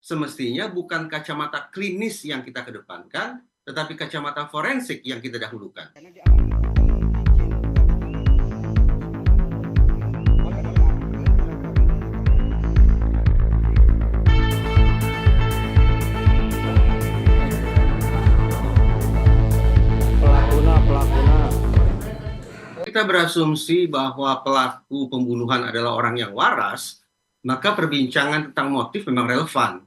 semestinya bukan kacamata klinis yang kita kedepankan, tetapi kacamata forensik yang kita dahulukan. Kita berasumsi bahwa pelaku pembunuhan adalah orang yang waras, maka perbincangan tentang motif memang relevan.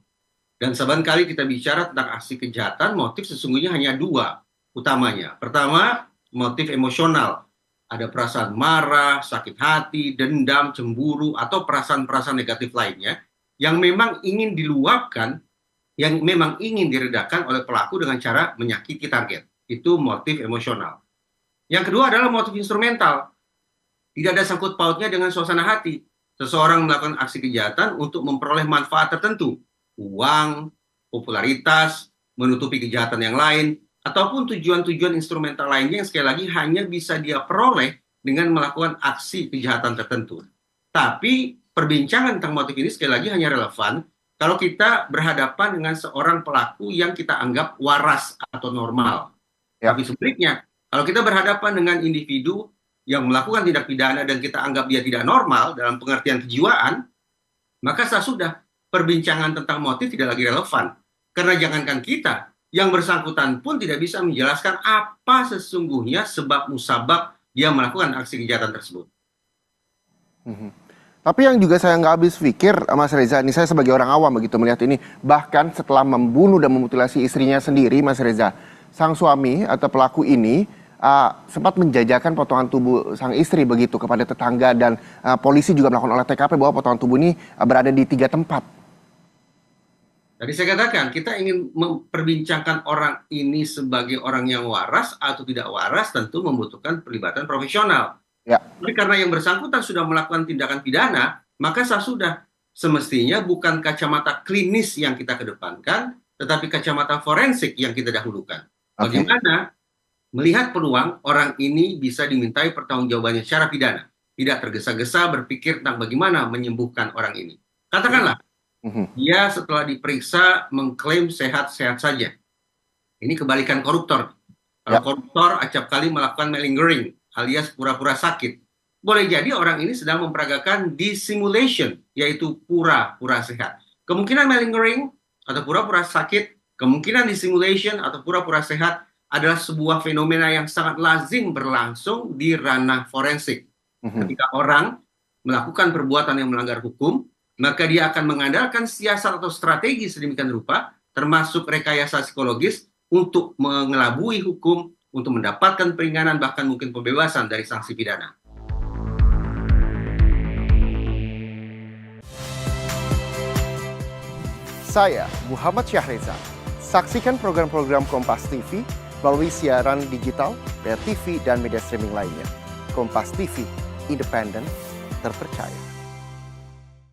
Dan seringkali kita bicara tentang aksi kejahatan, motif sesungguhnya hanya dua utamanya. Pertama, motif emosional. Ada perasaan marah, sakit hati, dendam, cemburu, atau perasaan-perasaan negatif lainnya yang memang ingin diluapkan, yang memang ingin diredakan oleh pelaku dengan cara menyakiti target. Itu motif emosional. Yang kedua adalah motif instrumental. Tidak ada sangkut pautnya dengan suasana hati. Seseorang melakukan aksi kejahatan untuk memperoleh manfaat tertentu. Uang, popularitas, menutupi kejahatan yang lain, ataupun tujuan-tujuan instrumental lainnya yang sekali lagi hanya bisa dia peroleh dengan melakukan aksi kejahatan tertentu. Tapi perbincangan tentang motif ini sekali lagi hanya relevan kalau kita berhadapan dengan seorang pelaku yang kita anggap waras atau normal. Ya. Tapi sebaliknya, kalau kita berhadapan dengan individu yang melakukan tindak pidana dan kita anggap dia tidak normal dalam pengertian kejiwaan, maka sudah perbincangan tentang motif tidak lagi relevan. Karena jangankan kita, yang bersangkutan pun tidak bisa menjelaskan apa sesungguhnya sebab musabab dia melakukan aksi kejahatan tersebut. Tapi yang juga saya nggak habis pikir, Mas Reza, ini saya sebagai orang awam begitu melihat ini, bahkan setelah membunuh dan memutilasi istrinya sendiri, Mas Reza, sang suami atau pelaku ini sempat menjajakan potongan tubuh sang istri begitu kepada tetangga, dan polisi juga melakukan olah TKP bahwa potongan tubuh ini berada di 3 tempat. Tadi saya katakan, kita ingin memperbincangkan orang ini sebagai orang yang waras atau tidak waras tentu membutuhkan pelibatan profesional. Ya. Tapi karena yang bersangkutan sudah melakukan tindakan pidana, maka sudah semestinya bukan kacamata klinis yang kita kedepankan, tetapi kacamata forensik yang kita dahulukan. Bagaimana melihat peluang orang ini bisa dimintai pertanggungjawabannya secara pidana, tidak tergesa-gesa berpikir tentang bagaimana menyembuhkan orang ini. Katakanlah, dia setelah diperiksa mengklaim sehat-sehat saja. Ini kebalikan koruptor. Kalau koruptor acap kali melakukan malingering alias pura-pura sakit. Boleh jadi orang ini sedang memperagakan dissimulation, yaitu pura-pura sehat. Kemungkinan malingering atau pura-pura sakit, kemungkinan dissimulation atau pura-pura sehat adalah sebuah fenomena yang sangat lazim berlangsung di ranah forensik. Ketika orang melakukan perbuatan yang melanggar hukum, maka dia akan mengandalkan siasat atau strategi sedemikian rupa, termasuk rekayasa psikologis, untuk mengelabui hukum, untuk mendapatkan peringanan, bahkan mungkin pembebasan dari sanksi pidana. Saya Muhammad Syahreza. Saksikan program-program Kompas TV melalui siaran digital, pay TV, dan media streaming lainnya. Kompas TV, independen, terpercaya.